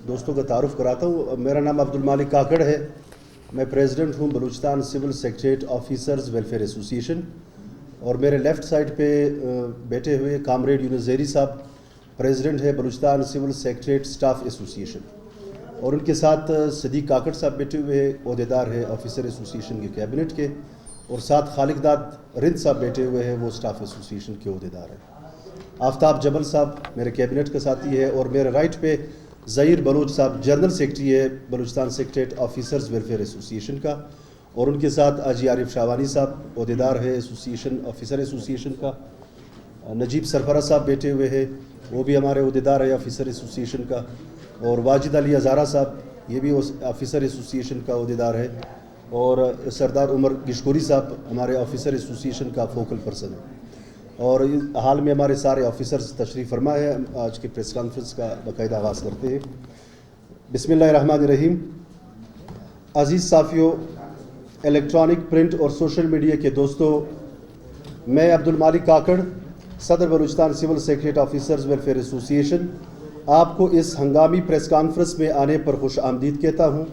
دوستوں کا تعارف کراتا ہوں. میرا نام عبدالمالک کاکڑ ہے. میں پریزیڈنٹ ہوں Balochistan civil secretariat officers welfare association. اور میرے لیفٹ سائڈ پہ بیٹھے ہوئے کامریڈ یونس زیری صاحب پریزیڈنٹ ہے Balochistan civil secretariat staff association. اور ان کے ساتھ صدیق کاکڑ صاحب بیٹھے ہوئے عہدیدار ہے آفیسر ایسوسیشن کے کیبنٹ کے. اور ساتھ خالق داد رند صاحب بیٹھے ہوئے ہیں، وہ سٹاف ایسوسیشن کے عہدیدار ہیں. آفتاب جبل صاحب میرے کیبنٹ کا ساتھی ہے. اور میرے رائٹ پہ ظہیر بلوچ صاحب جنرل سیکرٹری ہے Balochistan secretariat officers welfare association کا. اور ان کے ساتھ حاجی عارف شاہوانی صاحب عہدیدار ہے ایسوسیشن آفیسر ایسوسیشن کا. نجیب سرفراز صاحب بیٹھے ہوئے ہیں، وہ بھی ہمارے عہدیدار ہے آفیسر ایسوسیشن کا. اور واجد علی ہزارہ صاحب یہ بھی آفیسر ایسوسیشن کا عہدیدار ہے. اور سردار عمر گشکوری صاحب ہمارے آفیسر ایسوسیشن کا فوکل پرسن ہے. اور حال میں ہمارے سارے آفیسرز تشریف فرما ہے. آج کے پریس کانفرنس کا باقاعدہ آغاز کرتے ہیں. بسم اللہ الرحمن الرحیم. عزیز صحافیوں، الیکٹرانک، پرنٹ اور سوشل میڈیا کے دوستوں، میں عبدالمالک کاکڑ، صدر Balochistan civil secretariat officers welfare association, آپ کو اس ہنگامی پریس کانفرنس میں آنے پر خوش آمدید کہتا ہوں.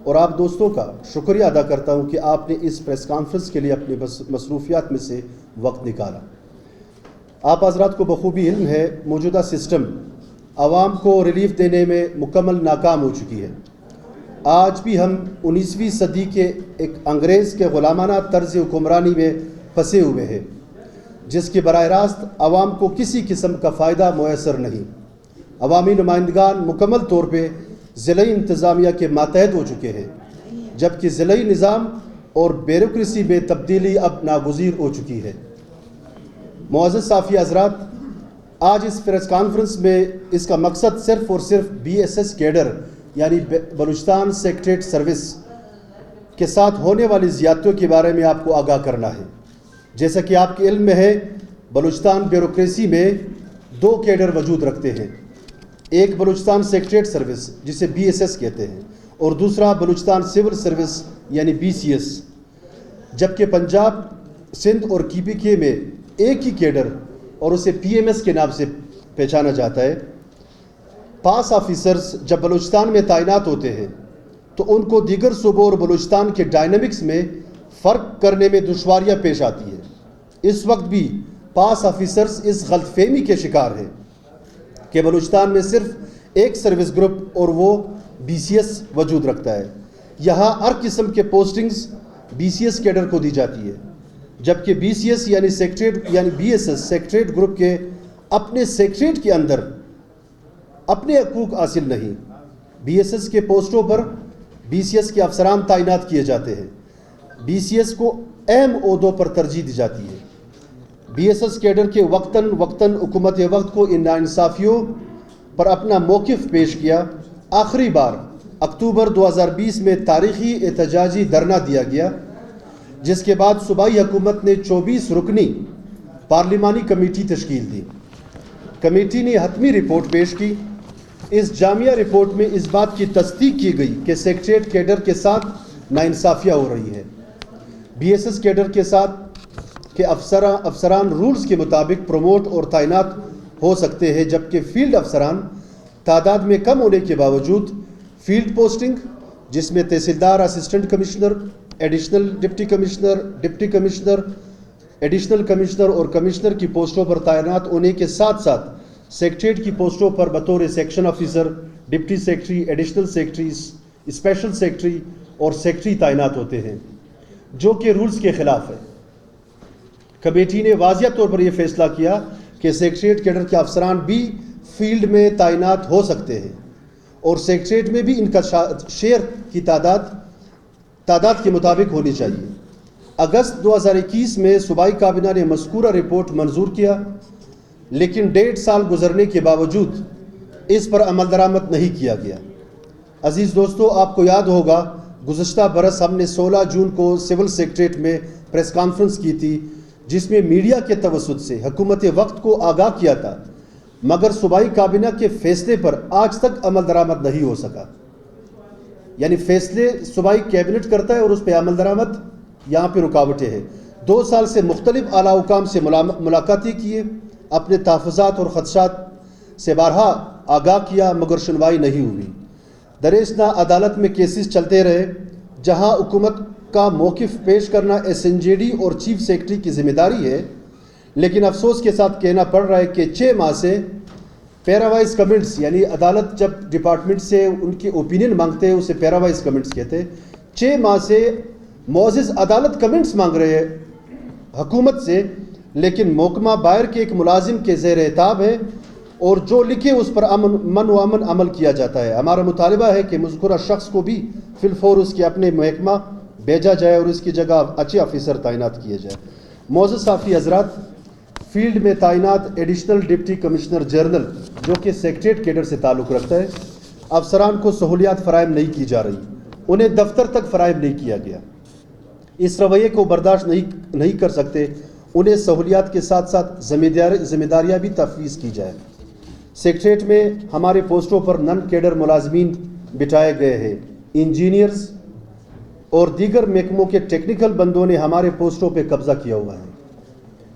اور آپ دوستوں کا شکریہ ادا کرتا ہوں کہ آپ نے اس پریس کانفرنس کے لیے اپنی مصروفیات میں سے وقت نکالا. آپ حضرات کو بخوبی علم ہے موجودہ سسٹم عوام کو ریلیف دینے میں مکمل ناکام ہو چکی ہے. آج بھی ہم 19ویں صدی کے ایک انگریز کے غلامانہ طرز حکمرانی میں پھنسے ہوئے ہیں، جس کے براہ راست عوام کو کسی قسم کا فائدہ میسر نہیں. عوامی نمائندگان مکمل طور پہ ضلعی انتظامیہ کے ماتحت ہو چکے ہیں، جبکہ ضلعی نظام اور بیوروکریسی میں تبدیلی اب ناگزیر ہو چکی ہے. معزز صحافی حضرات، آج اس پریس کانفرنس میں اس کا مقصد صرف اور صرف BSS کیڈر یعنی بلوچستان سیکریٹریٹ سروس کے ساتھ ہونے والی زیادتیوں کے بارے میں آپ کو آگاہ کرنا ہے. جیسا کہ آپ کے علم میں ہے، بلوچستان بیوروکریسی میں 2 کیڈر وجود رکھتے ہیں. ایک بلوچستان سیکریٹریٹ سروس جسے BSS کہتے ہیں، اور دوسرا بلوچستان سول سروس یعنی BCS. جبکہ پنجاب، سندھ اور KPK میں ایک ہی کیڈر اور اسے PMS کے نام سے پہچانا جاتا ہے. پاس آفیسرز جب بلوچستان میں تعینات ہوتے ہیں تو ان کو دیگر صوبوں اور بلوچستان کے ڈائنامکس میں فرق کرنے میں دشواریاں پیش آتی ہیں. اس وقت بھی پاس آفیسرز اس غلط فہمی کے شکار ہیں کہ بلوچستان میں صرف ایک سروس گروپ اور وہ BCS وجود رکھتا ہے. یہاں ہر قسم کے پوسٹنگز BCS کیڈر کو دی جاتی ہے، جبکہ BCS یعنی BSS سیکریٹریٹ گروپ کے اپنے سیکریٹریٹ کے اندر اپنے حقوق حاصل نہیں. BSS کے پوسٹوں پر BCS کے افسران تعینات کیے جاتے ہیں. BCS کو اہم عہدوں پر ترجیح دی جاتی ہے. BSS کیڈر کے وقتاً حکومت وقت کو ان ناانصافیوں پر اپنا موقف پیش کیا. آخری بار اکتوبر 2020 میں تاریخی احتجاجی دھرنا دیا گیا، جس کے بعد صوبائی حکومت نے 24 رکنی پارلیمانی کمیٹی تشکیل دی. کمیٹی نے حتمی رپورٹ پیش کی. اس جامعہ رپورٹ میں اس بات کی تصدیق کی گئی کہ سیکریٹریٹ کیڈر کے ساتھ ناانصافیاں ہو رہی ہیں. BSS کیڈر کے ساتھ کے افسران رولز کے مطابق پروموٹ اور تعینات ہو سکتے ہیں، جبکہ فیلڈ افسران تعداد میں کم ہونے کے باوجود فیلڈ پوسٹنگ، جس میں تحصیلدار، assistant commissioner, additional deputy commissioner, additional commissioner اور کمشنر کی پوسٹوں پر تعینات ہونے کے ساتھ ساتھ سیکریٹریٹ کی پوسٹوں پر بطور section officer, deputy secretary, additional secretary, special secretary اور سیکریٹری تعینات ہوتے ہیں، جو کہ رولز کے خلاف ہے. کمیٹی نے واضح طور پر یہ فیصلہ کیا کہ سیکریٹریٹ کیڈر کے افسران بھی فیلڈ میں تعینات ہو سکتے ہیں، اور سیکریٹریٹ میں بھی ان کا شیئر کی تعداد کے مطابق ہونی چاہیے. اگست 2021 میں صوبائی کابینہ نے مذکورہ رپورٹ منظور کیا، لیکن 1.5 سال گزرنے کے باوجود اس پر عمل درآمد نہیں کیا گیا. عزیز دوستو، آپ کو یاد ہوگا گزشتہ برس ہم نے 16 جون کو سول سیکریٹریٹ میں پریس کانفرنس کی تھی، جس میں میڈیا کے توسط سے حکومت وقت کو آگاہ کیا تھا، مگر صوبائی کابینہ کے فیصلے پر آج تک عمل درآمد نہیں ہو سکا. یعنی فیصلے صوبائی کیبنٹ کرتا ہے اور اس پہ عمل درآمد یہاں پہ رکاوٹیں ہیں. 2 سال سے مختلف اعلیٰ حکام سے ملاقاتیں کیے، اپنے تحفظات اور خدشات سے بارہا آگاہ کیا مگر سنوائی نہیں ہوئی. درسنا عدالت میں کیسز چلتے رہے جہاں حکومت کا موقف پیش کرنا SNJD اور چیف سیکرٹری کی ذمہ داری ہے، لیکن افسوس کے ساتھ کہنا پڑ رہا ہے کہ 6 ماہ سے پیراوائز کمنٹس، یعنی عدالت جب ڈپارٹمنٹ سے ان کی اوپینین مانگتے ہیں اسے پیراوائز کمنٹس کہتے ہیں، 6 ماہ سے معزز عدالت کمنٹس مانگ رہے ہیں حکومت سے، لیکن محکمہ باہر کے ایک ملازم کے زیر اعتاب ہے اور جو لکھے اس پر من و امن عمل کیا جاتا ہے. ہمارا مطالبہ ہے کہ مذکورہ شخص کو بھی فی الفور اس کے اپنے محکمہ بھیجا جائے اور اس کی جگہ اچھے آفیسر تعینات کیے جائے. معزز صحافی حضرات، فیلڈ میں تعینات ایڈیشنل ڈپٹی کمشنر جنرل جو کہ سیکریٹریٹ کیڈر سے تعلق رکھتا ہے، افسران کو سہولیات فراہم نہیں کی جا رہی، انہیں دفتر تک فراہم نہیں کیا گیا. اس رویے کو برداشت نہیں کر سکتے. انہیں سہولیات کے ساتھ ساتھ ذمہ داریاں بھی تفویض کی جائے. سیکریٹریٹ میں ہمارے پوسٹوں پر نن کیڈر ملازمین بٹھائے گئے ہیں. انجینئرز اور دیگر محکموں کے ٹیکنیکل بندوں نے ہمارے پوسٹوں پہ قبضہ کیا ہوا ہے.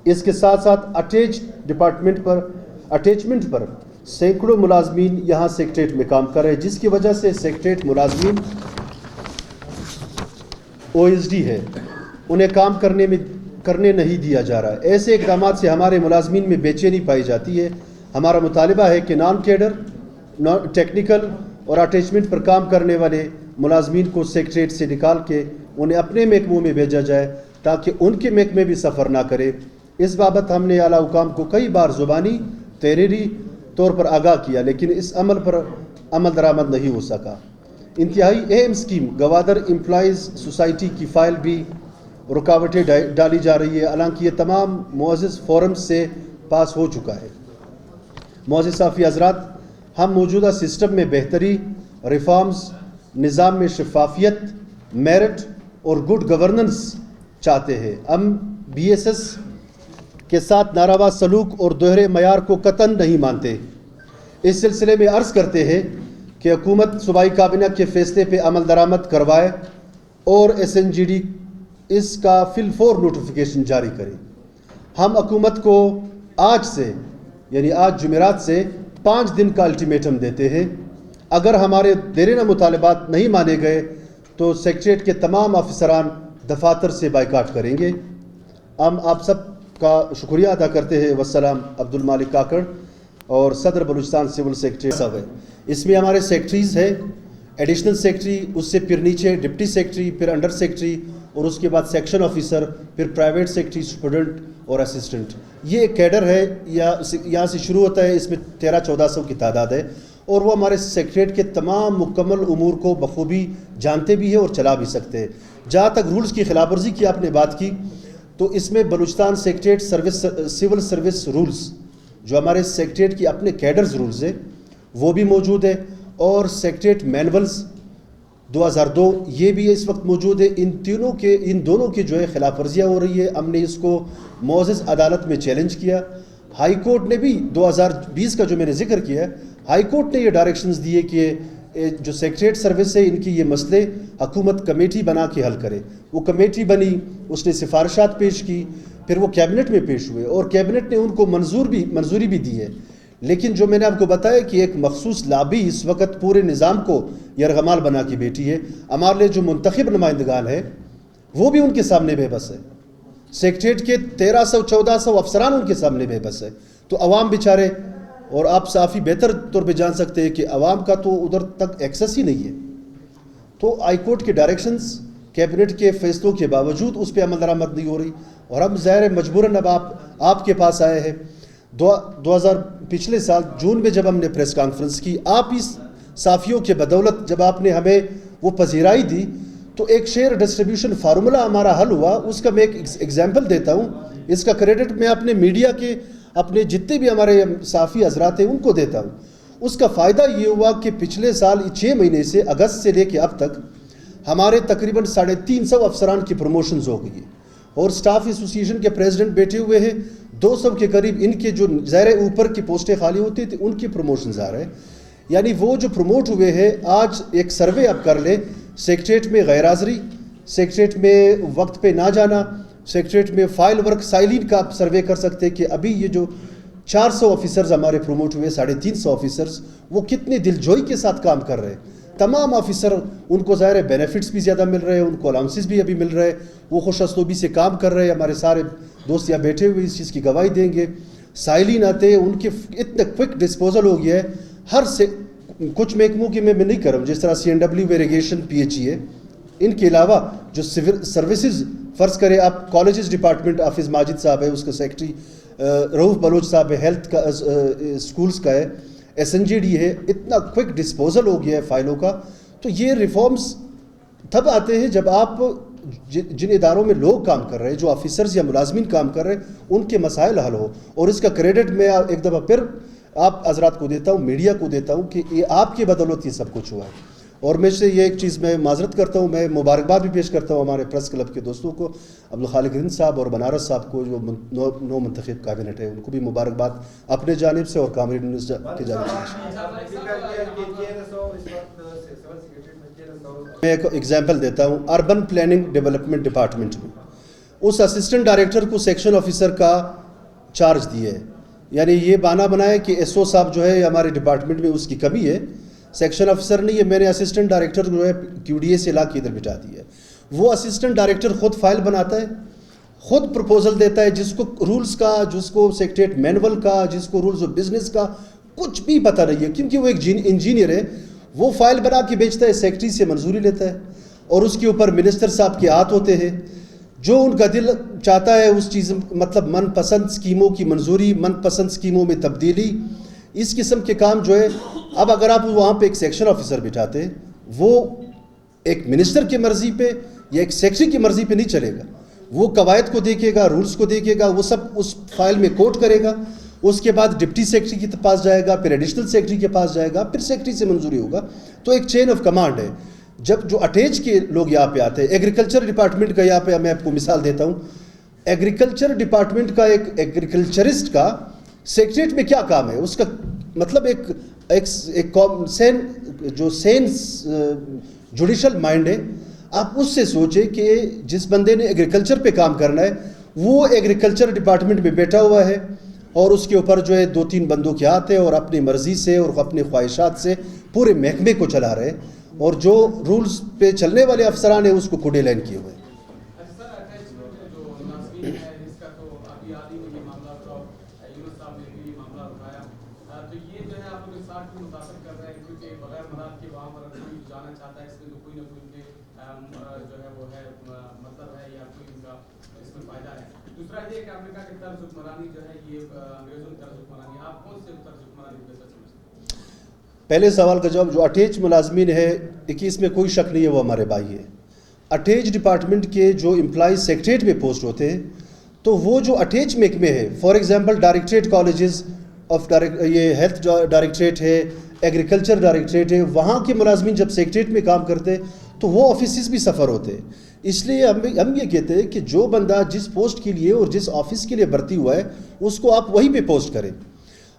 اس کے ساتھ ساتھ اٹیچمنٹ پر سینکڑوں ملازمین یہاں سیکریٹریٹ میں کام کر رہے ہیں، جس کی وجہ سے سیکریٹریٹ ملازمین OSD ہے، انہیں کام کرنے نہیں دیا جا رہا ہے. ایسے اقدامات سے ہمارے ملازمین میں بے چینی پائی جاتی ہے. ہمارا مطالبہ ہے کہ نان کیڈر، ٹیکنیکل اور اٹیچمنٹ پر کام کرنے والے ملازمین کو سیکریٹریٹ سے نکال کے انہیں اپنے محکموں میں بھیجا جائے تاکہ ان کے محکمے بھی سفر نہ کرے. اس بابت ہم نے اعلیٰ حکام کو کئی بار زبانی تحریری طور پر آگاہ کیا، لیکن اس عمل پر عمل درآمد نہیں ہو سکا. انتہائی اہم اسکیم گوادر امپلائیز سوسائٹی کی فائل بھی رکاوٹیں ڈالی جا رہی ہے، حالانکہ یہ تمام معزز فورمز سے پاس ہو چکا ہے. معزز صحافی حضرات، ہم موجودہ سسٹم میں بہتری، ریفارمز، نظام میں شفافیت، میرٹ اور گڈ گورننس چاہتے ہیں. ہم BSS کے ساتھ ناروا سلوک اور دوہرے معیار کو قطعاً نہیں مانتے. اس سلسلے میں عرض کرتے ہیں کہ حکومت صوبائی کابینہ کے فیصلے پہ عمل درآمد کروائے اور SNJD اس کا فی الفور نوٹیفیکیشن جاری کرے. ہم حکومت کو آج سے، یعنی آج جمعرات سے 5 دن کا الٹیمیٹم دیتے ہیں. اگر ہمارے دیرینہ مطالبات نہیں مانے گئے تو سیکریٹریٹ کے تمام افسران دفاتر سے بائیکاٹ کریں گے. ہم آپ سب کا شکریہ ادا کرتے ہیں. والسلام. عبدالمالک کاکڑ اور صدر بلوچستان سول سیکریٹری صاحب ہے. اس میں ہمارے سیکریٹریز ہیں، ایڈیشنل سیکریٹری، اس سے پھر نیچے ڈپٹی سیکریٹری، پھر انڈر سیکریٹری اور اس کے بعد سیکشن آفیسر، پھر پرائیویٹ سیکریٹری، اسٹوڈنٹ اور اسسٹنٹ. یہ ایک کیڈر ہے، یہاں سے شروع ہوتا ہے. اس میں 1300-1400 کی تعداد ہے اور وہ ہمارے سیکریٹریٹ کے تمام مکمل امور کو بخوبی جانتے بھی ہیں اور چلا بھی سکتے ہیں. جہاں تک رولز کی خلاف ورزی کی آپ نے بات کی، تو اس میں Balochistan secretariat civil service rules جو ہمارے سیکریٹریٹ کی اپنے کیڈرز رولز ہیں وہ بھی موجود ہے، اور سیکریٹریٹ مینولز 2002 یہ بھی اس وقت موجود ہے. ان دونوں کی جو ہے خلاف ورزیاں ہو رہی ہے. ہم نے اس کو معزز عدالت میں چیلنج کیا. ہائی کورٹ نے بھی 2020 کا جو میں نے ذکر کیا ہے، ہائی کورٹ نے یہ ڈائریکشنز دیے کہ جو سیکریٹریٹ سروس ہے ان کی یہ مسئلے حکومت کمیٹی بنا کے حل کرے. وہ کمیٹی بنی، اس نے سفارشات پیش کی، پھر وہ کیبنٹ میں پیش ہوئے اور کیبنٹ نے ان کو منظوری بھی دی ہے. لیکن جو میں نے آپ کو بتایا کہ ایک مخصوص لابی اس وقت پورے نظام کو یرغمال بنا کے بیٹھی ہے. ہمارے لیے جو منتخب نمائندگان ہے وہ بھی ان کے سامنے بے بس ہے. سیکریٹریٹ کے 1300-1400 افسران ان کے سامنے بے بس ہے. تو عوام بیچارے، اور آپ صحافی بہتر طور پہ جان سکتے ہیں کہ عوام کا تو ادھر تک ایکسس ہی نہیں ہے. تو ہائی کورٹ کے ڈائریکشنز، کیبنٹ کے فیصلوں کے باوجود اس پہ عمل درآمد نہیں ہو رہی، اور ہم ظاہر مجبوراً اب آپ کے پاس آئے ہیں. پچھلے سال جون میں جب ہم نے پریس کانفرنس کی، آپ اس صحافیوں کے بدولت جب آپ نے ہمیں وہ پذیرائی دی تو ایک شیئر ڈسٹریبیوشن فارمولہ ہمارا حل ہوا. اس کا میں ایک ایگزامپل دیتا ہوں. اس کا کریڈٹ میں اپنے میڈیا کے، اپنے جتنے بھی ہمارے صحافی حضرات ہیں ان کو دیتا ہوں. اس کا فائدہ یہ ہوا کہ پچھلے سال 6 مہینے سے اگست سے لے کے اب تک ہمارے تقریباً 350 افسران کی پروموشنز ہو گئی ہیں، اور سٹاف ایسوسیشن کے پریزیڈنٹ بیٹھے ہوئے ہیں 200 کے قریب. ان کے جو ظاہر اوپر کی پوسٹیں خالی ہوتی تھیں ان کی پروموشنز آ رہے ہیں. یعنی وہ جو پروموٹ ہوئے ہیں، آج ایک سروے آپ کر لیں، سیکریٹریٹ میں غیر حاضری، سیکریٹریٹ میں وقت پہ نہ جانا، سیکریٹریٹ میں فائل ورک سائلین کا آپ سروے کر سکتے ہیں کہ ابھی یہ جو 400 آفیسرز ہمارے پروموٹ ہوئے, 350 آفیسرز, وہ کتنے دلجوئی کے ساتھ کام کر رہے ہیں. تمام آفیسر, ان کو ظاہر ہے بینیفٹس بھی زیادہ مل رہے ہیں, ان کو الاؤنسز بھی ابھی مل رہے ہیں, وہ خوش اسلوبی سے کام کر رہے ہیں. ہمارے سارے دوست یہاں بیٹھے ہوئے اس چیز کی گواہی دیں گے. سائلین آتے, ان کے اتنا کوئک ڈسپوزل ہو گیا ہے. ہر سے کچھ محکموں کی میں نہیں کر رہا ہوں, جس طرح CNW ایریگیشن PHE ہے, ان کے علاوہ جو سول سروسز, فرض کرے آپ کالجز ڈپارٹمنٹ, حافظ ماجد صاحب ہے اس کا سیکٹری, رؤف بلوچ صاحب ہے ہیلتھ کا, اسکولز کا ہے, SNJD ہے. اتنا کوئک ڈسپوزل ہو گیا ہے فائلوں کا. تو یہ ریفارمز تب آتے ہیں جب آپ جن اداروں میں لوگ کام کر رہے ہیں, جو آفیسرز یا ملازمین کام کر رہے ہیں, ان کے مسائل حل ہو. اور اس کا کریڈٹ میں ایک دفعہ پھر آپ حضرات کو دیتا ہوں, میڈیا کو دیتا ہوں, کہ یہ آپ کی بدولت یہ سب کچھ ہوا ہے. اور میں سے یہ ایک چیز میں معذرت کرتا ہوں, میں مبارکباد بھی پیش کرتا ہوں ہمارے پریس کلب کے دوستوں کو, عبدالخالق ہند صاحب اور بنارس صاحب کو, جو نو منتخب کابینٹ ہے, ان کو بھی مبارکباد اپنے جانب سے اور کامریڈ نیوز کی جانب سے. میں ایک ایگزامپل دیتا ہوں. اربن پلاننگ ڈیولپمنٹ ڈپارٹمنٹ میں اس اسسٹنٹ ڈائریکٹر کو سیکشن آفیسر کا چارج دیا ہے. یعنی یہ بہانہ بنایا کہ SO صاحب جو ہے ہمارے ڈپارٹمنٹ میں اس کی کمی ہے, سیکشن آفیسر نہیں ہے, میں نے اسسٹنٹ ڈائریکٹر جو ہے QDA سے لا کے ادھر بٹھا دیا ہے. وہ اسسٹنٹ ڈائریکٹر خود فائل بناتا ہے, خود پروپوزل دیتا ہے, جس کو رولز کا, جس کو سیکریٹریٹ مینول کا, جس کو رولز آف بزنس کا کچھ بھی پتہ نہیں ہے, کیونکہ وہ ایک انجینئر ہے. وہ فائل بنا کے بیچتا ہے, سیکریٹری سے منظوری لیتا ہے, اور اس کے اوپر منسٹر صاحب کے ہاتھ ہوتے ہیں. جو ان کا دل چاہتا ہے اس چیز, مطلب من پسند اسکیموں کی منظوری, من پسند اسکیموں میں تبدیلی, اس قسم کے کام جو ہے. اب اگر آپ وہاں پہ ایک سیکشن آفیسر بٹھاتے, وہ ایک منسٹر کی مرضی پہ یا ایک سیکٹری کی مرضی پہ نہیں چلے گا. وہ قواعد کو دیکھے گا, رولز کو دیکھے گا, وہ سب اس فائل میں کوٹ کرے گا. اس کے بعد ڈپٹی سیکٹری کے پاس جائے گا, پھر ایڈیشنل سیکٹری کے پاس جائے گا, پھر سیکٹری سے منظوری ہوگا. تو ایک چین آف کمانڈ ہے. جب جو اٹیچ کے لوگ یہاں پہ آتے ہیں, ایگریکلچر ڈپارٹمنٹ کا, یہاں پہ میں آپ کو مثال دیتا ہوں, ایگریکلچر ڈپارٹمنٹ کا ایک ایگریکلچرسٹ کا سیکریٹریٹ میں کیا کام ہے, اس کا مطلب ایک جو سینس جوڈیشل مائنڈ ہے. آپ اس سے سوچیں کہ جس بندے نے ایگریکلچر پہ کام کرنا ہے, وہ ایگریکلچر ڈپارٹمنٹ میں بیٹھا ہوا ہے, اور اس کے اوپر جو ہے 2-3 بندوں کے ہاتھ ہیں, اور اپنی مرضی سے اور اپنی خواہشات سے پورے محکمے کو چلا رہے ہیں, اور جو رولز پہ چلنے والے افسران ہیں اس کو کوڈے لائن کیے ہوئے. پہلے سوال کا جواب, جو اٹیچ ملازمین ہے, دیکھیے اس میں کوئی شک نہیں ہے, وہ ہمارے بھائی ہیں. اٹیچ ڈپارٹمنٹ کے جو امپلائیز سیکریٹریٹ میں پوسٹ ہوتے ہیں, تو وہ جو اٹیچ محکمے ہے, for example directorate colleges of یہ ہیلتھ ڈائریکٹریٹ ہے, ایگریکلچر ڈائریکٹریٹ ہے, وہاں کے ملازمین جب سیکریٹریٹ میں کام کرتے تو وہ آفیسز بھی سفر ہوتے. اس لیے ہم یہ کہتے ہیں کہ جو بندہ جس پوسٹ کے لیے اور جس آفس کے لیے بھرتی ہوا ہے, اس کو آپ وہیں پہ پوسٹ کریں.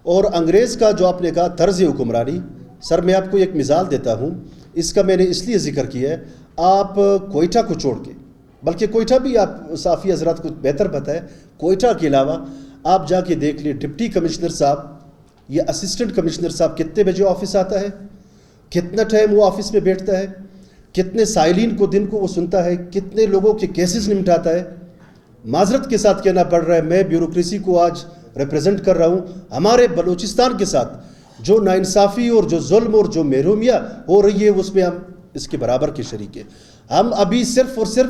اور انگریز کا جو آپ نے کہا طرز حکمرانی, سر میں آپ کو ایک مثال دیتا ہوں. اس کا میں نے اس لیے ذکر کیا ہے, آپ کوئٹہ کو چھوڑ کے, بلکہ کوئٹہ بھی آپ صافی حضرات کو بہتر پتہ ہے, کوئٹہ کے علاوہ آپ جا کے دیکھ لیں, ڈپٹی کمشنر صاحب یا اسسٹنٹ کمشنر صاحب کتنے بجے آفس آتا ہے, کتنا ٹائم وہ آفس میں بیٹھتا ہے, کتنے سائلین کو دن کو وہ سنتا ہے, کتنے لوگوں کے کیسز نمٹاتا ہے. معذرت کے ساتھ کہنا پڑ رہا ہے, میں بیوروکریسی کو آج ریپرزنٹ کر رہا ہوں. ہمارے بلوچستان کے ساتھ جو ناانصافی اور جو ظلم اور جو محرومیہ ہو رہی ہے, اس میں ہم اس کے برابر کے شریک ہیں. ہم ابھی صرف اور صرف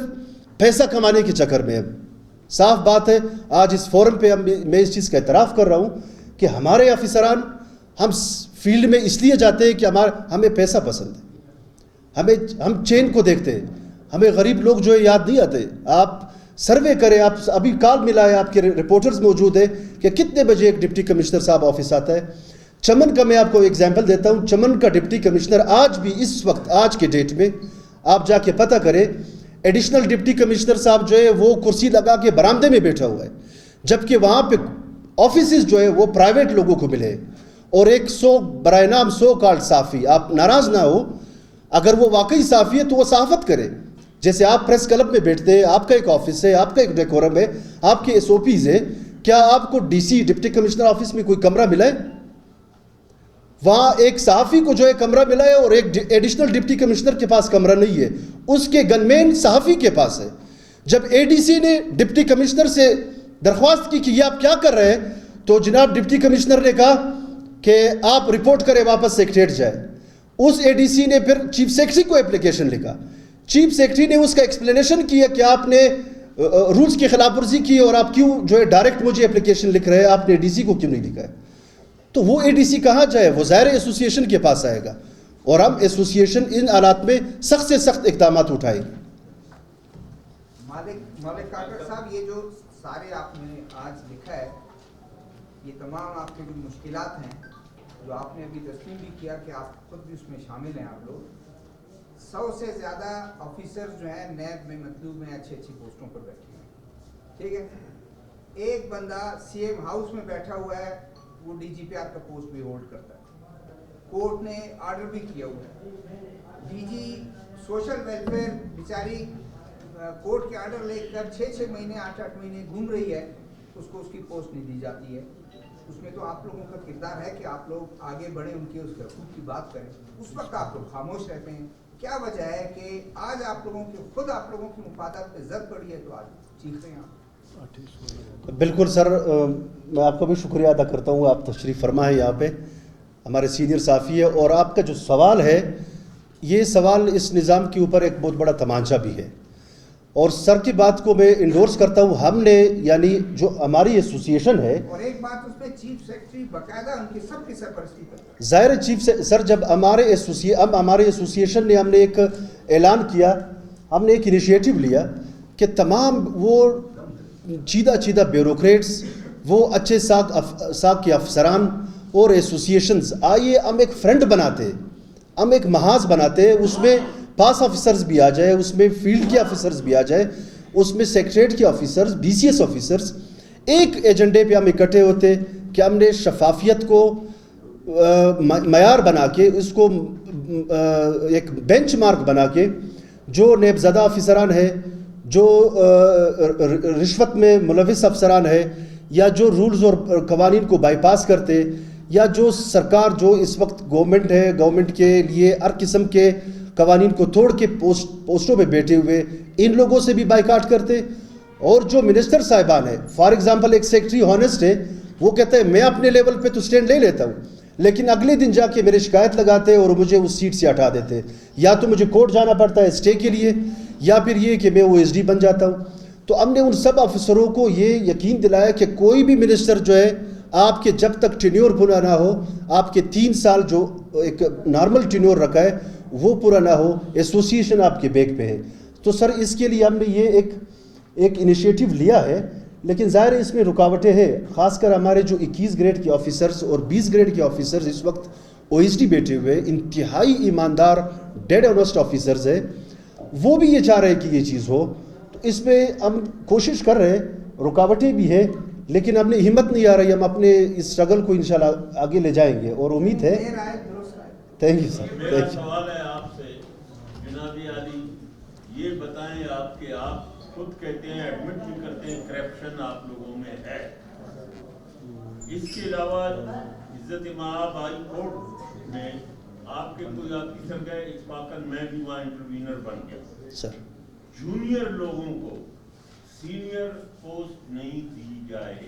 پیسہ کمانے کے چکر میں ہیں. صاف بات ہے, آج اس فورم پہ میں اس چیز کا اعتراف کر رہا ہوں کہ ہمارے آفیسران ہم فیلڈ میں اس لیے جاتے ہیں کہ ہمیں پیسہ پسند ہے, ہم چین کو دیکھتے ہیں, ہمیں غریب لوگ جو ہے یاد نہیں آتے. آپ سروے کریں, آپ ابھی کال ملا ہے, آپ کے رپورٹرز موجود ہیں کہ کتنے بجے ایک ڈپٹی کمشنر صاحب آفس آتا ہے. چمن کا میں آپ کو ایگزامپل دیتا ہوں, چمن کا ڈپٹی کمشنر آج بھی اس وقت آج کے ڈیٹ میں آپ جا کے پتہ کریں, ایڈیشنل ڈپٹی کمشنر صاحب جو ہے وہ کرسی لگا کے برآمدے میں بیٹھا ہوا ہے, جبکہ وہاں پہ آفیسز جو ہے وہ پرائیویٹ لوگوں کو ملے. اور ایک برائے نام کارڈ صحافی, آپ ناراض نہ ہو, اگر وہ واقعی صحافی ہے تو وہ صحافت کرے. جیسے آپ پریس کلب میں بیٹھتے ہیں, آپ کا ایک آفس ہے, آپ کا ایک ڈیکورم ہے, آپ کے SOPs ہے, کیا آپ کو D C deputy commissioner office میں کوئی کمرہ ملا ہے؟ وہاں ایک صحافی کو جو ہے کمرہ ملا ہے اور ایک ایڈیشنل ڈپٹی کمشنر کے پاس کمرہ نہیں ہے، اس کے گن مین صحافی کے پاس ہے۔ جب اے ڈی سی نے ڈپٹی کمشنر سے درخواست کی کہ یہ آپ کیا کر رہے ہیں، تو جناب ڈپٹی کمشنر نے کہا کہ آپ رپورٹ کریں، واپس سیکریٹریٹ جائے۔ اس اے ڈی سی نے پھر چیف سیکرٹری کو اپلیکیشن لکھا، چیف سیکرٹری نے اس کا ایکسپلینیشن کیا کہ آپ نے رولز کی خلاف ورزی کی اور آپ کیوں جو ہے ڈائریکٹ مجھے اپلیکیشن لکھ رہے ہیں، آپ نے اے ڈی سی کو کیوں نہیں لکھا ہے؟ تو وہ اے ڈی سی کہاں جائے؟ وہ ظاہر ایسوسیشن کے پاس آئے گا، اور ہم ایسوسیشن ان حالات میں سخت سے سخت اقدامات اٹھائیں گے۔ مالک کاکڑ صاحب، یہ جو سارے آپ نے آج لکھا ہے، یہ تمام آپ کے جو مشکلات ہیں جو آپ نے ابھی تسلیم بھی کیا کہ آپ خود بھی اس میں شامل ہیں، آپ لوگ 100 سے زیادہ آفیسر جو ہیں نیب میں مطلوب میں اچھی پوسٹوں پر بیٹھے ہیں، ٹھیک ہے؟ ایک بندہ سی ایم ہاؤس میں بیٹھا ہوا ہے، وہ ڈی جی پی آر کا پوسٹ بھی ہولڈ کرتا ہے، کورٹ نے آرڈر بھی کیا ہوا ہے، ڈی جی سوشل ویلفیئر بیچاری کورٹ کے آرڈر لے کر 6 مہینے 8 مہینے گھوم رہی ہے، اس کو اس کی پوسٹ نہیں دی جاتی ہے۔ اس میں تو آپ لوگوں کا کردار ہے کہ آپ لوگ آگے بڑھیں، ان کے اس حقوق کی بات کریں، اس وقت آپ لوگ خاموش رہتے ہیں۔ کیا وجہ ہے کہ آج آپ لوگوں کی مفادات پہ زد پڑی ہے تو آج چیخ رہے ہیں آپ؟ بالکل سر، میں آپ کا بھی شکریہ ادا کرتا ہوں، آپ تشریف فرما ہے یہاں پہ، ہمارے سینئر صحافی ہے، اور آپ کا جو سوال ہے یہ سوال اس نظام کے اوپر ایک بہت بڑا تمانچہ بھی ہے، اور سر کی بات کو میں انڈورس کرتا ہوں۔ ہم نے یعنی جو ہماری ایسوسیشن ہے، اور ایک بات اس میں چیف سیکرٹری باقاعدہ ان کی سب کی سرپرستی کرتا ہے، ظاہر چیف سر، جب ہمارے ایسوسیشن نے ہم نے ایک اعلان کیا، ہم نے ایک انیشیٹو لیا کہ تمام وہ چیدہ بیوروکریٹس، وہ اچھے ساکھ کے افسران اور ایسوسیشنز، آئیے ہم ایک فرنٹ بناتے، ہم ایک محاذ بناتے، اس میں پاس آفیسرز بھی آ جائے، اس میں فیلڈ کے آفیسرز بھی آ جائے، اس میں سیکریٹریٹ کے officers, D C S officers, ایک ایجنڈے پہ ہم اکٹھے ہوتے کہ ہم نے شفافیت کو معیار بنا کے، اس کو ایک بینچ مارک بنا کے، جو نیب زدہ افسران ہیں، جو رشوت میں ملوث افسران ہیں، یا جو رولز اور قوانین کو بائی پاس کرتے، یا جو سرکار جو اس وقت گورنمنٹ ہے، گورنمنٹ کے لیے ہر قسم کے قوانین کو توڑ کے پوسٹوں پہ بیٹھے ہوئے، ان لوگوں سے بھی بائیکاٹ کرتے، اور جو منسٹر صاحبان ہیں، فار ایگزامپل ایک سیکرٹری ہانسٹ ہے، وہ کہتے ہیں میں اپنے لیول پہ تو سٹینڈ لے لیتا ہوں، لیکن اگلے دن جا کے میرے شکایت لگاتے اور مجھے اس سیٹ سے ہٹا دیتے، یا تو مجھے کورٹ جانا پڑتا ہے اسٹے کے لیے، یا پھر یہ کہ میں او ایس ڈی بن جاتا ہوں۔ تو ہم نے ان سب افسروں کو یہ یقین دلایا کہ کوئی بھی منسٹر جو ہے، آپ کے جب تک ٹینیور پورا نہ ہو، آپ کے 3 سال جو ایک نارمل ٹینیور رکھا ہے وہ پورا نہ ہو، ایسوسیشن آپ کے بیک پہ ہے۔ تو سر اس کے لیے ہم نے یہ ایک انیشیٹو لیا ہے، لیکن ظاہر ہے اس میں رکاوٹیں ہیں، خاص کر ہمارے جو 21 گریڈ کے آفیسرز اور 20 گریڈ کے آفیسرز اس وقت او ایس ڈی بیٹھے ہوئے، انتہائی ایماندار ڈیڈ آنیسٹ آفیسرز ہیں، وہ بھی یہ چاہ رہے ہیں کہ یہ چیز ہو۔ تو اس میں ہم کوشش کر رہے ہیں، رکاوٹیں بھی ہیں، لیکن ہم نے ہمت نہیں آ رہی، ہم اپنے اس اسٹرگل کو انشاءاللہ آگے لے جائیں گے، اور امید ہے۔ Thank you sir. میرا سوال ہے آپ سے جناب عالی، یہ بتائیں آپ کہ آپ خود کہتے ہیں، ایڈمٹ بھی کرتے ہیں کرپشن آپ لوگوں میں ہے، اس کے علاوہ عزت مآب ہائی کورٹ میں آپ کے کوئی آفیسر گئے، اتفاقاً میں بھی وہاں انٹروینر بن گیا سر، جونیئر لوگوں کو سینئر پوسٹ نہیں دی جائے،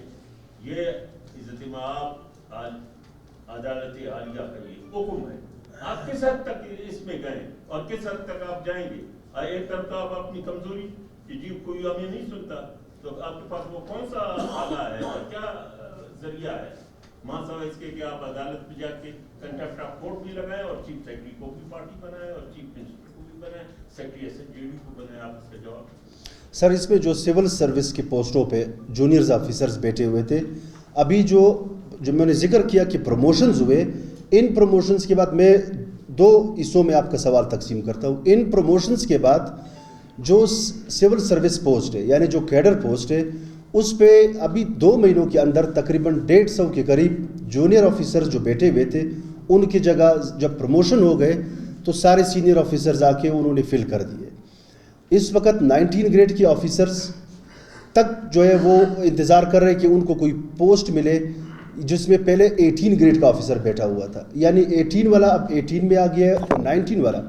یہ عزت مآب عدالت عالیہ کا یہ حکم ہے، آپ کس حد تک اس میں گئے اور کس حد تک آپ جائیں گے؟ ایک طرف تو آپ اپنی کمزوری کہ جی کوئی ہمیں نہیں سنتا، تو آپ کے پاس وہ کون سا آلہ ہے اور کیا ذریعہ ہے ماں سوا اس کے کہ آپ عدالت میں جا کے کنٹیمپٹ آف کورٹ بھی لگائیں اور چیف سیکرٹری کو بھی پارٹی بنائیں اور چیف منسٹر کو بھی بنائیں، سیکرٹری ایس جے ڈی کو بنائیں؟ آپ اس کا جواب۔ سر اس میں جو سول سروس کی پوسٹوں پہ جونیئرز آفیسرز بیٹھے ہوئے تھے، ابھی جو میں نے ذکر کیا کہ پروموشنز ہوئے، ان پروموشنز کے بعد میں 2 حصوں میں آپ کا سوال تقسیم کرتا ہوں۔ ان پروموشنز کے بعد جو سول سروس پوسٹ ہے، یعنی جو کیڈر پوسٹ ہے، اس پہ ابھی 2 مہینوں کے اندر تقریباً 150 کے قریب جونیئر آفیسرز جو بیٹھے ہوئے تھے، ان کی جگہ جب پروموشن ہو گئے تو سارے سینئر آفیسرز آ کے انہوں نے فل کر دیے۔ اس وقت 19 گریڈ کے آفیسرز تک جو ہے وہ انتظار کر رہے کہ ان کو کوئی پوسٹ ملے جس میں پہلے 18 گریڈ کا آفیسر بیٹھا ہوا تھا، یعنی 18 والا اب 18 میں آ گیا ہے اور 19 والا۔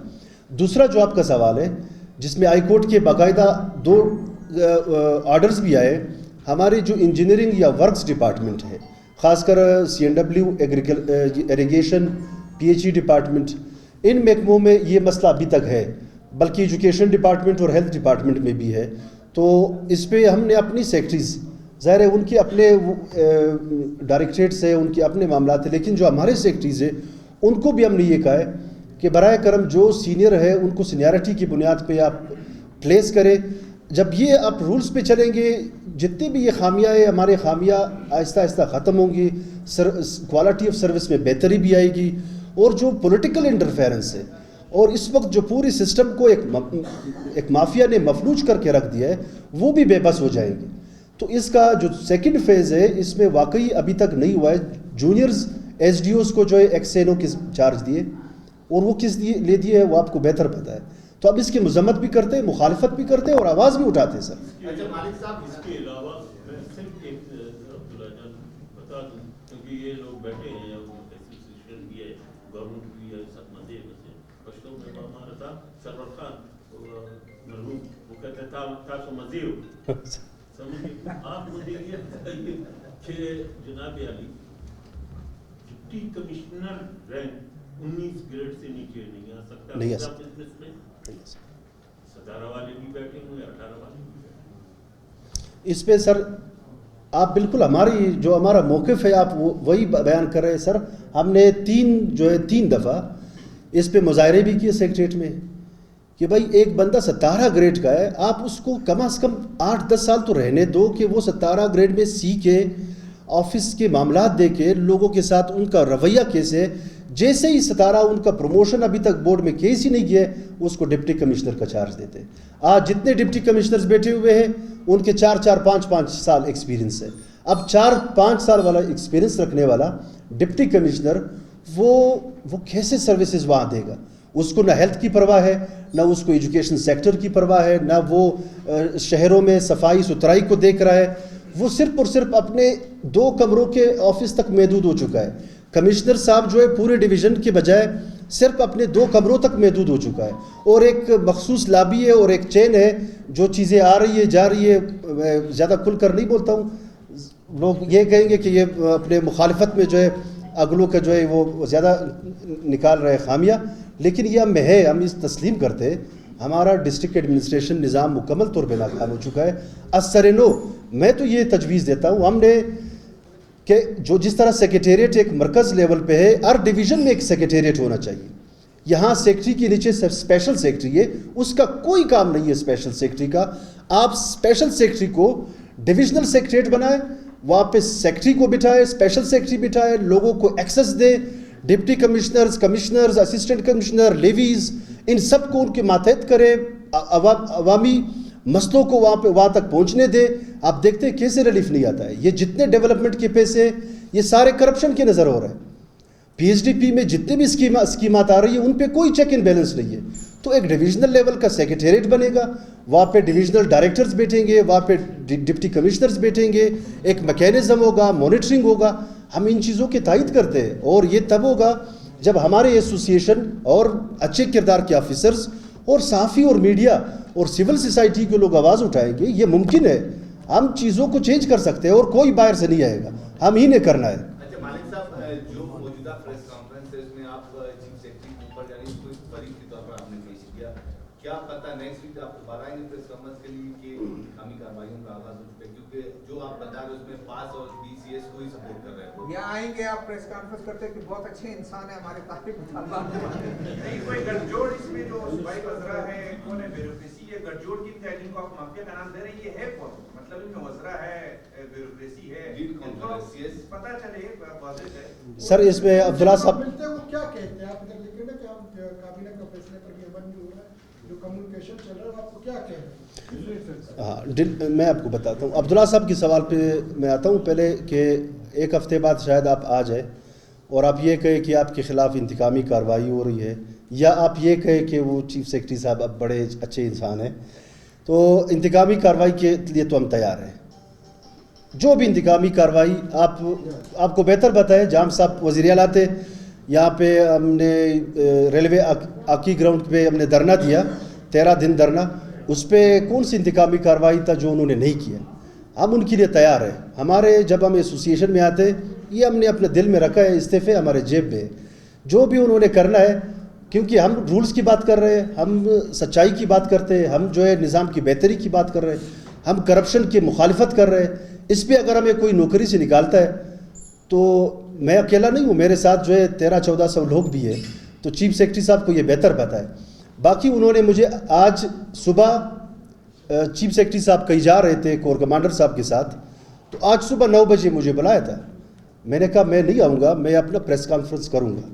دوسرا جو آپ کا سوال ہے جس میں ہائی کورٹ کے باقاعدہ 2 آرڈرز بھی آئے، ہماری جو انجینئرنگ یا ورکس ڈپارٹمنٹ ہے، خاص کر CNW ایریگیشن PHE ڈپارٹمنٹ، ان محکموں میں یہ مسئلہ ابھی تک ہے، بلکہ ایجوکیشن ڈپارٹمنٹ اور ہیلتھ ڈپارٹمنٹ میں بھی ہے۔ تو اس پہ ہم نے اپنی سیکٹریز، ظاہر ہے ان کے اپنے ڈائریکٹریٹس ہیں، ان کے اپنے معاملات ہیں، لیکن جو ہمارے سیکٹریز ہیں ان کو بھی ہم نے یہ کہا ہے کہ برائے کرم جو سینئر ہے ان کو سینیارٹی کی بنیاد پہ آپ پلیس کریں۔ جب یہ آپ رولز پہ چلیں گے، جتنے بھی یہ خامیاں ہیں، ہمارے خامیاں آہستہ آہستہ ختم ہوں گی، کوالٹی آف سروس میں بہتری بھی آئے گی، اور جو پولیٹیکل انٹرفیرنس ہے اور اس وقت جو پوری سسٹم کو ایک مافیا نے مفلوج کر کے رکھ دیا ہے وہ بھی بے بس ہو جائیں گے۔ تو اس کا جو سیکنڈ فیز ہے اس میں واقعی ابھی تک نہیں ہوا ہے۔ جونیئرز SDOs کو جو ہے ایکسینو کے چارج دیے، اور وہ کس لے دیے ہے وہ آپ کو بہتر پتہ ہے۔ تو اب اس کی مذمت بھی کرتے ہیں، مخالفت بھی کرتے ہیں اور آواز بھی اٹھاتے ہیں سر۔ اچھا مالک صاحب، اس کے علاوہ میں صرف ایک عبداللہ جان بتا دوں، کیونکہ یہ لوگ بیٹھے ہیں، ایسوسیشن بھی ہے، گورنمنٹ بھی ہے، سب مزے پشتوں میں ہمارا تھا سرور خان مرحوم، وہ کہتے تھا سو مزے ہو سمجھے آپ مجھے یہ بتائیے کہ جناب علی ڈپٹی کمشنر رینک 19 گریڈ سے نیچے نہیں آ سکتا، نہیں آ سکتا بزنس میں 17 والے بھی بیٹھے ہوئے، 18 والے بھی بیٹھے۔ اس پہ سر آپ بالکل ہمارا موقف ہے آپ وہی بیان کر رہے ہیں سر۔ ہم نے 3 دفعہ اس پہ مظاہرے بھی کیے سیکریٹریٹ میں کہ بھائی ایک بندہ 17 گریڈ کا ہے، آپ اس کو کم از کم 8-10 سال تو رہنے دو کہ وہ 17 گریڈ میں سیکھے، آفس کے معاملات دیکھے، لوگوں کے ساتھ ان کا رویہ کیسے۔ جیسے ہی 17 ان کا پروموشن ابھی تک بورڈ میں کیس ہی نہیں گیا، اس کو ڈپٹی کمشنر کا چارج دیتے۔ آج جتنے ڈپٹی کمشنرز بیٹھے ہوئے ہیں ان کے 4-4 5-5 سال ایکسپیرینس ہے۔ اب 4-5 سال والا ایکسپیرینس رکھنے والا ڈپٹی کمشنر وہ کیسے سروسز وہاں دے گا؟ اس کو نہ ہیلتھ کی پرواہ ہے، نہ اس کو ایجوکیشن سیکٹر کی پرواہ ہے، نہ وہ شہروں میں صفائی ستھرائی کو دیکھ رہا ہے۔ وہ صرف اور صرف اپنے 2 کمروں کے آفس تک محدود ہو چکا ہے۔ کمشنر صاحب جو ہے پورے ڈویژن کے بجائے صرف اپنے 2 کمروں تک محدود ہو چکا ہے، اور ایک مخصوص لابی ہے اور ایک چین ہے، جو چیزیں آ رہی ہے جا رہی ہے۔ میں زیادہ کھل کر نہیں بولتا ہوں، لوگ یہ کہیں گے کہ یہ اپنے مخالفت میں جو ہے اگلوں کا جو ہے وہ زیادہ نکال رہے خامیاں، لیکن یہ ہم ہے، ہم اس تسلیم کرتے ہیں ہمارا ڈسٹرکٹ ایڈمنسٹریشن نظام مکمل طور پہ ناکام ہو چکا ہے۔ اثر-نو میں تو یہ تجویز دیتا ہوں ہم نے کہ جو جس طرح سیکریٹریٹ ایک مرکز لیول پہ ہے، ہر ڈویژن میں ایک سیکریٹریٹ ہونا چاہیے۔ یہاں سیکٹری کے نیچے اسپیشل سیکٹری ہے، اس کا کوئی کام نہیں ہے اسپیشل سیکٹری کا۔ آپ اسپیشل سیکٹری کو ڈویژنل سیکریٹریٹ بنائیں، وہاں پہ سیکٹری کو بٹھائے، اسپیشل سیکٹری بٹھائے، لوگوں کو ایکسس دے، deputy commissioners, assistant commissioner, levies, ان سب کو ان کے ماتحت کرے، عوامی مسئلوں کو وہاں تک پہنچنے دے۔ آپ دیکھتے ہیں کیسے ریلیف نہیں آتا ہے۔ یہ جتنے ڈیولپمنٹ کے پیسے یہ سارے کرپشن کے نظر ہو رہے ہیں۔ PHDP میں جتنے بھی اسکیمات آ رہی ہیں ان پہ کوئی چیک اینڈ بیلنس نہیں ہے۔ تو ایک ڈویژنل لیول کا سیکریٹریٹ بنے گا، وہاں پہ ڈویژنل ڈائریکٹرز بیٹھیں گے، وہاں پہ ڈپٹی کمشنرز بیٹھیں گے، ایک میکینزم ہوگا، مانیٹرنگ ہوگا۔ ہم ان چیزوں کی تائید کرتے ہیں، اور یہ تب ہوگا جب ہمارے ایسوسیشن اور اچھے کردار کے آفیسرز اور صحافی اور میڈیا اور سول سوسائٹی کے لوگ آواز اٹھائیں گے۔ یہ ممکن ہے، ہم چیزوں کو چینج کر سکتے ہیں اور کوئی باہر سے نہیں آئے گا، ہم ہی نے کرنا ہے۔ اچھا مالک صاحب، جو موجودہ پریس کانفرنس ہے اس میں آپ چیف سیکرٹری کے اوپر یعنی اس کو ایک فریق کے طور پر آپ نے پیش کیا، کیا پتہ نیکسٹ ویک آپ دوبارہ آئیں گے پریس کانفرنس کے لیے کہ انتقامی کارروائیوں کا آغاز ہو چکا ہے؟ کیونکہ جو آپ بتا رہے اس میں پاس اور BCS کو ہی سپورٹ کر رہے ہیں۔ یا آئیں گے آپ پریس کانفرنس کرتے کہ بہت اچھے انسان ہیں ہمارے طالب طالبات۔ نہیں کوئی گٹجوڑ اس میں جو صوبائی وزراء ہے، کون ہے بیوروکریسی ہے، گٹجوڑ کی ہے جن کو آپ مافیا کا نام دے رہے ہیں، یہ ہے کون؟ مطلب ان میں وزراء ہے، بیوروکریسی ہے، پتہ چلے واضح ہے۔ سر اس میں عبداللہ صاحب ملتے ہیں وہ کیا کہتے ہیں؟ آپ ادھر لکھیں نا کہ ہم کابینہ کا فیصلے پر یہ بند ہو رہا ہے، جو کمیونیکیشن چل رہا ہے آپ کو کیا کہتے ہیں؟ ہاں میں آپ کو بتاتا ہوں۔ عبداللہ صاحب کے سوال پہ میں آتا ہوں پہلے کہ ایک ہفتے بعد شاید آپ آ جائیں اور آپ یہ کہیں کہ آپ کے خلاف انتقامی کارروائی ہو رہی ہے، یا آپ یہ کہیں کہ وہ چیف سیکرٹری صاحب اب بڑے اچھے انسان ہیں۔ تو انتقامی کارروائی کے لیے تو ہم تیار ہیں. جو بھی انتقامی کارروائی آپ کو بہتر بتائے. جام صاحب وزیر اعلیٰ تھے, یہاں پہ ہم نے ریلوے آکی گراؤنڈ پہ ہم نے دھرنا دیا, 13 دن دھرنا. اس پہ کون سی انتقامی کارروائی تھا جو انہوں نے نہیں کیا. ہم ان کے لیے تیار ہیں. ہمارے جب ہم ایسوسیشن میں آتے, یہ ہم نے اپنے دل میں رکھا ہے, استعفے ہمارے جیب میں. جو بھی انہوں نے کرنا ہے, کیونکہ ہم رولز کی بات کر رہے ہیں, ہم سچائی کی بات کرتے ہیں, ہم جو ہے نظام کی بہتری کی بات کر رہے ہیں, ہم کرپشن کی مخالفت کر رہے ہیں. اس پہ اگر ہمیں کوئی نوکری سے نکالتا ہے تو میں اکیلا نہیں ہوں, میرے ساتھ جو ہے 1300-1400 لوگ بھی ہیں. تو چیف سیکرٹری صاحب کو یہ بہتر بتائے. باقی انہوں نے مجھے آج صبح چیف سیکرٹری صاحب کہیں جا رہے تھے کور کمانڈر صاحب کے ساتھ, تو آج صبح 9 بجے مجھے بلایا تھا. میں نے کہا میں نہیں آؤں گا, میں اپنا پریس کانفرنس کروں گا.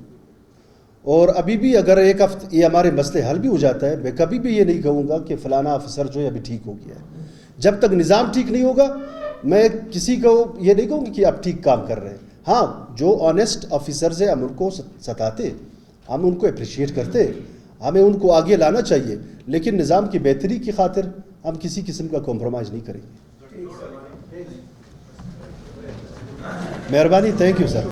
اور ابھی بھی اگر ایک ہفتے یہ ہمارے مسئلے حل بھی ہو جاتا ہے, میں کبھی بھی یہ نہیں کہوں گا کہ فلانا افسر جو ہے ابھی ٹھیک ہو گیا ہے. جب تک نظام ٹھیک نہیں ہوگا میں کسی کو یہ نہیں کہوں گا کہ آپ ٹھیک کام کر رہے ہیں. ہاں, جو آنیسٹ آفیسرز ہیں ہم ان کو ستاتے, ہم ان کو اپریشیٹ کرتے, ہمیں ان کو آگے لانا چاہیے, لیکن نظام کی بہتری کی خاطر ہم کسی قسم کا کمپرومائز نہیں کریں گے. مہربانی, تھینک یو سر.